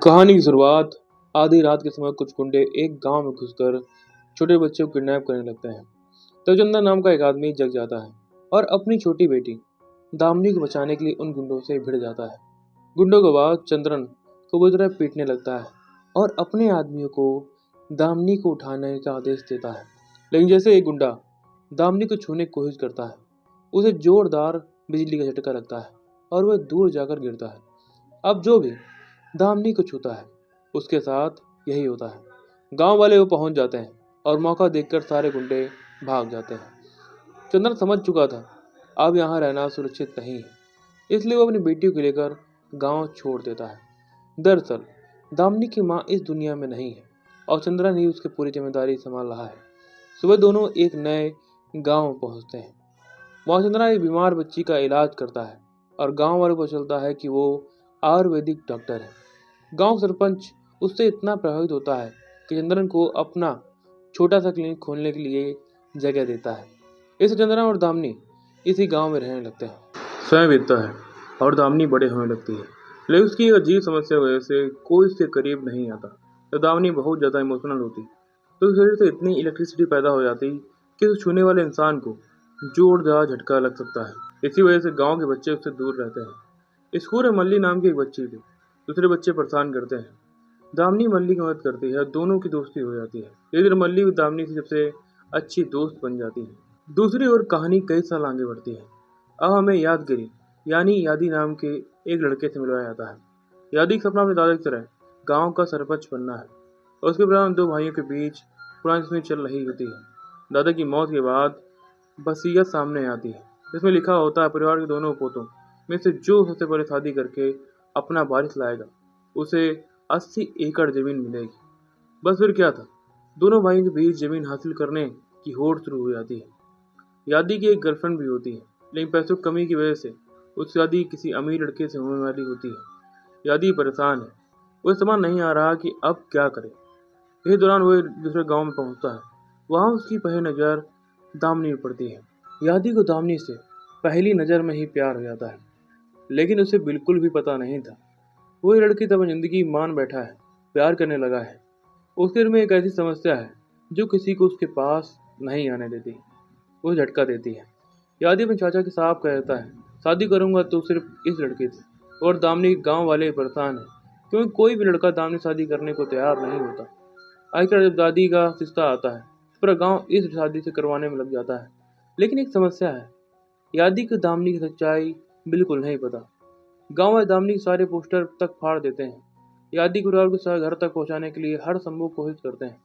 कहानी की शुरुआत आधी रात के समय कुछ गुंडे एक गांव में घुसकर छोटे बच्चे को किडनैप करने लगते हैं। तब चंदन नाम का एक आदमी जग जाता है और अपनी छोटी बेटी दामिनी को बचाने के लिए उन गुंडों से भिड़ जाता है। गुंडों के बाद चंद्रन को बुरी तरह पीटने लगता है और अपने आदमियों को दामिनी को उठाने का आदेश देता है। लेकिन जैसे एक गुंडा दामिनी को छूने की कोशिश करता है, उसे जोरदार बिजली का झटका लगता है और वह दूर जाकर गिरता है। अब जो भी दामिनी को छूता है उसके साथ यही होता है। गांव वाले वो पहुंच जाते हैं और मौका देखकर सारे गुंडे भाग जाते हैं। चंद्रन समझ चुका था अब यहाँ रहना सुरक्षित नहीं है, इसलिए वो अपनी बेटी को लेकर गांव छोड़ देता है। दरअसल दामिनी की माँ इस दुनिया में नहीं है और चंद्रन ही उसकी पूरी जिम्मेदारी संभाल रहा है। सुबह दोनों एक नए गांव पहुंचते हैं। वहाँ चंद्रन एक बीमार बच्ची का इलाज करता है और गांव वालों को चलता है कि वो आयुर्वेदिक डॉक्टर है। गांव सरपंच उससे इतना प्रभावित होता है कि चंद्रन को अपना छोटा सा क्लिनिक खोलने के लिए जगह देता है। इस चंद्रन और दामिनी इसी गांव में रहने लगते हैं। समय बीतता है और दामिनी बड़े होने लगती है, लेकिन उसकी अजीब समस्या की वजह से कोई उसके करीब नहीं आता। तो दामिनी बहुत ज़्यादा इमोशनल होती, तो उस शरीर से इतनी इलेक्ट्रिसिटी पैदा हो जाती कि उस छूने वाले इंसान को जोरदार झटका लग सकता है। इसी वजह से गांव के बच्चे उससे दूर रहते हैं। स्कूल में मल्ली नाम की एक बच्ची थी। दूसरे बच्चे परेशान करते हैं। दामिनी मल्ली की मदद करती है और दोनों की दोस्ती हो जाती है। एक दिन मल्ली भी दामिनी से सबसे अच्छी दोस्त बन जाती है। दूसरी ओर कहानी कई साल आगे बढ़ती है। अब हमें यादगिरी यानी यादी नाम के एक लड़के से मिलवाया जाता है। यादी का सपना अपने दादा की तरह गांव का सरपंच बनना है और उसके दौरान दो भाइयों के बीच पुरानी दुश्मनी चल रही होती है। दादा की मौत के बाद वसीयत सामने आती है, जिसमें लिखा होता है परिवार के दोनों पोतों में से जो सबसे पहले शादी करके अपना वारिस लाएगा उसे 80 एकड़ जमीन मिलेगी। बस फिर क्या था, दोनों भाइयों के बीच जमीन हासिल करने की होड़ शुरू हो जाती है। यादी की एक गर्लफ्रेंड भी होती है, लेकिन पैसों की कमी की वजह से उसकी शादी किसी अमीर लड़के से होने वाली होती है। यादी परेशान है, वो समझ नहीं आ रहा कि अब क्या करे। इसी दौरान वो दूसरे गांव में पहुंचता है। वहां उसकी पहली नज़र दामिनी पर पड़ती है। यादी को दामिनी से पहली नज़र में ही प्यार हो जाता है, लेकिन उसे बिल्कुल भी पता नहीं था वो ये लड़की तब जिंदगी मान बैठा है, प्यार करने लगा है। उसके दिल में एक ऐसी समस्या है जो किसी को उसके पास नहीं आने देती, वो झटका देती है। यादी अपने चाचा के साथ कहता है शादी करूंगा तो सिर्फ इस लड़के से, और दामिनी गांव वाले परेशान है क्योंकि कोई भी लड़का दामिनी शादी करने को तैयार नहीं होता। आखिर जब दादी का रिश्ता आता है पूरा गांव इस शादी से करवाने में लग जाता है। लेकिन एक समस्या है, यादी को दामिनी की सच्चाई बिल्कुल नहीं पता। गांव वाले दामिनी के सारे पोस्टर तक फाड़ देते हैं। यादी परिवार को घर तक पहुंचाने के लिए हर संभव कोशिश करते हैं।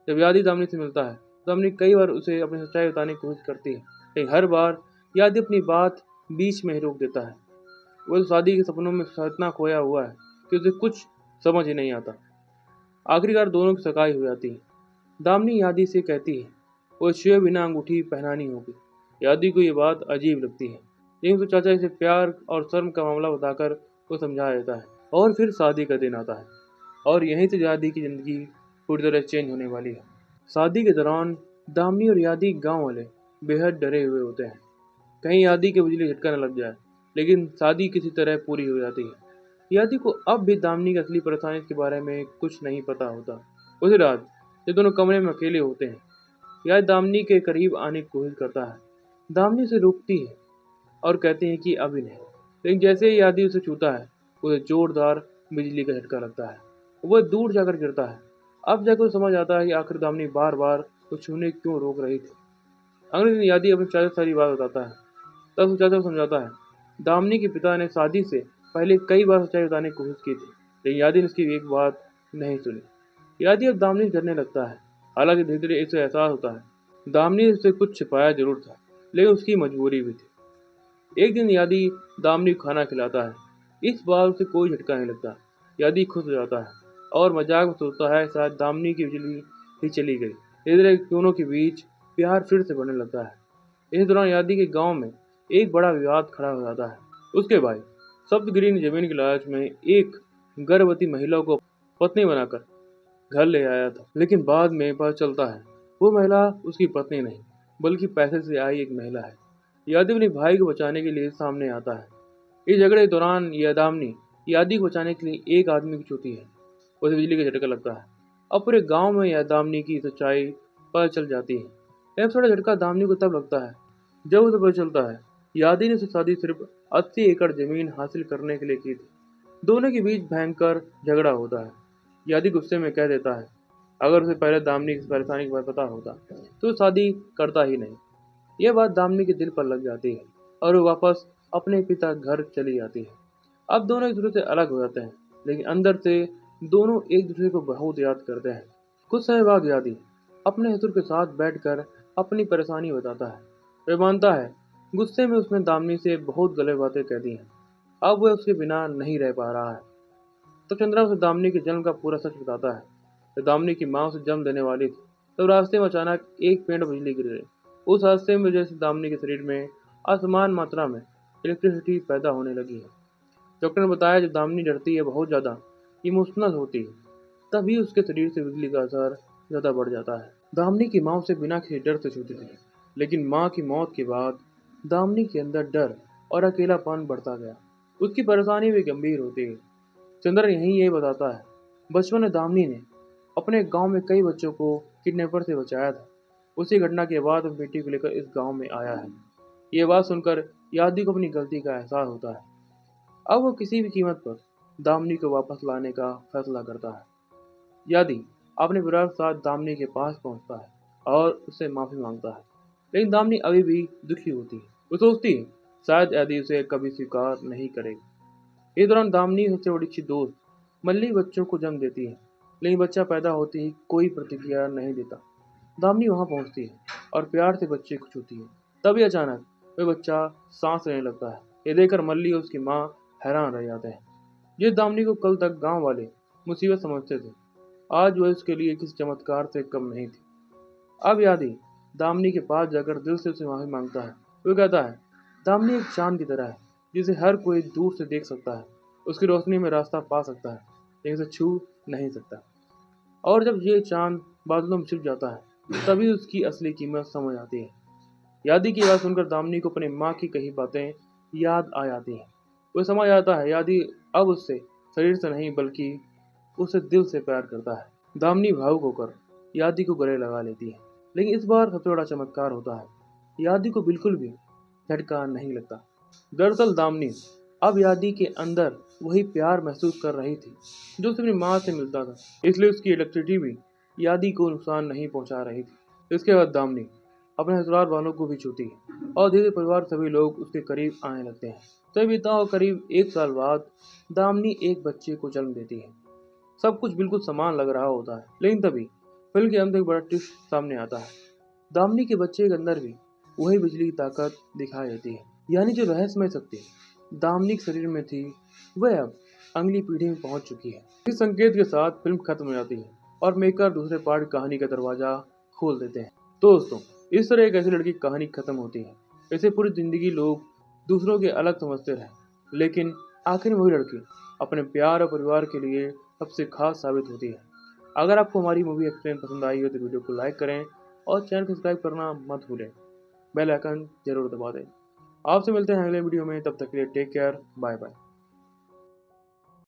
जब यादी दामिनी से मिलता है तो दामिनी कई बार उसे अपनी सच्चाई बताने की कोशिश करती है, लेकिन हर बार यादी अपनी बात बीच में ही रोक देता है। वो शादी के सपनों में इतना खोया हुआ है कि उसे कुछ समझ ही नहीं आता। आखिरकार दोनों की सगाई हो जाती है। दामिनी यादी से कहती है वो छुए बिना अंगूठी पहनानी होगी। यादी को ये बात अजीब लगती है, लेकिन उसके चाचा इसे प्यार और शर्म का मामला बताकर वो समझा देता है। और फिर शादी का दिन आता है और यहीं से यादी की जिंदगी पूरी तरह चेंज होने वाली है। शादी के दौरान दामिनी और यादी गांव वाले बेहद डरे हुए होते हैं, कहीं यादी के बिजली झटका न लग जाए। लेकिन शादी किसी तरह पूरी हो जाती है। यादी को अब भी दामिनी की असली परेशानी के बारे में कुछ नहीं पता होता। उसी रात जब दोनों कमरे में अकेले होते हैं, याद दामिनी के करीब आने की कोशिश करता है। दामिनी उसे रोकती है और कहती है कि अभी नहीं, लेकिन जैसे ही यादी उसे छूता है उसे जोरदार बिजली का झटका लगता है। वह दूर जाकर गिरता है। अब जाकर उसे समझ आता है कि आखिर दामिनी बार बार उसे छूने क्यों रोक रही थी। अगले दिन यादी अपने चाचा सारी बात बताता है। तब उसे चाचा को समझाता है दामिनी के पिता ने शादी से पहले कई बार सच्चाई बताने की कोशिश की थी, लेकिन यादी ने उसकी एक बात नहीं सुनी। यादी अब दामिनी से डरने लगता है। हालांकि धीरे धीरे इसे एहसास होता है दामिनी से कुछ छिपाया जरूर था, लेकिन उसकी मजबूरी भी थी। एक दिन यादी दामिनी को खाना खिलाता है। इस बार उसे कोई झटका नहीं लगता। यादी खुश हो जाता है और मजाक में सोचता है शायद दामिनी की बिजली ही चली गई। धीरे धीरे दोनों के बीच प्यार फिर से बढ़ने लगता है। इस दौरान यादी के गांव में एक बड़ा विवाद खड़ा हो जाता है। उसके भाई सप्तगिरी ने जमीन के लालच में एक गर्भवती महिला को पत्नी बनाकर घर ले आया था, लेकिन बाद में पता चलता है वो महिला उसकी पत्नी नहीं बल्कि पैसे से आई एक महिला है। यादी अपने भाई को बचाने के लिए सामने आता है। इस झगड़े के दौरान यह दामिनी यादी को बचाने के लिए एक आदमी को छूती है। उसे बिजली का झटका लगता है। अब पूरे गांव में यह दामिनी की सच्चाई पता चल जाती है। यह थोड़ा झटका दामिनी को तब लगता है जब उसे पता चलता है यादी ने उससे शादी सिर्फ 80 एकड़ जमीन हासिल करने के लिए की थी। दोनों के बीच भयंकर झगड़ा होता है। यादी गुस्से में कह देता है अगर उसे पहले दामिनी की परेशानी के बारे में पता होता तो शादी करता ही नहीं। यह बात दामिनी के दिल पर लग जाती है और वो वापस अपने पिता घर चली जाती है। अब दोनों एक दूसरे से अलग हो जाते हैं, लेकिन अंदर से दोनों एक दूसरे को बहुत याद करते हैं। कुछ समय बाद यादी अपने ससुर के साथ बैठकर अपनी परेशानी बताता है। वह मानता है गुस्से में उसने दामिनी से बहुत गलत बातें कह दी हैं। अब वह उसके बिना नहीं रह पा रहा है। तो चंद्रा उसे दामिनी के जन्म का पूरा सच बताता है। जब दामिनी की माँ उसे जन्म देने वाली थी तो रास्ते में अचानक एक पेड़ पर बिजली गिर गई। उस हादसे में जैसे दामिनी के शरीर में असमान मात्रा में इलेक्ट्रिसिटी पैदा होने लगी है। डॉक्टर ने बताया जब दामिनी डरती है बहुत ज़्यादा इमोशनल होती है तभी उसके शरीर से बिजली का असर ज़्यादा बढ़ जाता है। दामिनी की माँ उसे बिना किसी डर से छूती थी, लेकिन माँ की मौत के बाद दामिनी के अंदर डर और अकेलापन बढ़ता गया। उसकी परेशानी भी गंभीर होती है। चंद्रन यही ये बताता है बचपन में दामिनी ने अपने गांव में कई बच्चों को किडनैपर से बचाया था। उसी घटना के बाद वो बेटी को लेकर इस गांव में आया है। ये बात सुनकर यादी को अपनी गलती का एहसास होता है। अब वो किसी भी कीमत पर दामिनी को वापस लाने का फैसला करता है। यादी अपने परिवार के साथ दामिनी के पास पहुंचता है और उससे माफी मांगता है, लेकिन दामिनी अभी भी दुखी होती है। वो सोचती है शायद यादी उसे कभी स्वीकार नहीं करेगी। इस दौरान दामिनी सबसे बड़ी अच्छी दोस्त मल्ली बच्चों को जन्म देती है, लेकिन बच्चा पैदा होते ही कोई प्रतिक्रिया नहीं देता। दामिनी वहां पहुंचती है और प्यार से बच्चे को छूती है। तभी अचानक वह बच्चा सांस लेने लगता है। ये देखकर मल्ली और उसकी माँ हैरान रह जाते हैं। जिस दामिनी को कल तक गांव वाले मुसीबत समझते थे, आज वह उसके लिए किसी चमत्कार से कम नहीं थी। अब यादी दामिनी के पास जाकर दिल से उसे माफी मांगता है। वो कहता है दामिनी एक चांद की तरह है जिसे हर कोई दूर से देख सकता है। उसकी रोशनी में रास्ता पा सकता है, लेकिन उसे छू नहीं सकता। और जब ये चांद बादलों में छिप जाता है तभी उसकी असली कीमत समझ आती है। यादी की बात सुनकर दामिनी को अपनी माँ की कही बातें याद आ जाती हैं। वो समझ आता है यादी अब उससे शरीर से नहीं बल्कि उसे दिल से प्यार करता है। दामिनी भावुक होकर यादी को गले लगा लेती है, लेकिन इस बार सबसे बड़ा चमत्कार होता है। यादी को बिल्कुल भी झटका नहीं लगता। दरअसल दामिनी अब यादी के अंदर वही प्यार महसूस कर रही थी जो उसे अपनी माँ से मिलता था, इसलिए उसकी इलेक्ट्रिसिटी भी यादी को नुकसान नहीं पहुंचा रही थी। इसके बाद दामिनी अपने ससुराल वालों को भी छूती है और धीरे परिवार सभी लोग उसके करीब आने लगते हैं। तो बीता और करीब 1 साल बाद दामिनी एक बच्चे को जन्म देती है। सब कुछ बिल्कुल समान लग रहा होता है, लेकिन तभी फिल्म के अंत एक बड़ा ट्विस्ट सामने आता है। दामिनी के बच्चे के अंदर भी वही बिजली की ताकत दिखाई देती है, यानी जो रहस्यमय शक्ति दामिनी के शरीर में थी वह अब अगली पीढ़ी में पहुंच चुकी है। इस संकेत के साथ फिल्म खत्म हो जाती है और मेकर दूसरे पार्ट कहानी का दरवाजा खोल देते हैं। तो दोस्तों, इस तरह एक ऐसी लड़की की कहानी खत्म होती है। इसे पूरी जिंदगी लोग दूसरों के अलग समझते रहे, लेकिन आखिर में वही लड़की अपने प्यार और परिवार के लिए सबसे खास साबित होती है। अगर आपको हमारी मूवी एक्सप्लेन पसंद आई हो तो वीडियो को लाइक करें और चैनल को सब्सक्राइब करना मत भूलें। बेल आइकन जरूर दबा दें। आपसे मिलते हैं अगले वीडियो में, तब तक के लिए टेक केयर, बाय बाय।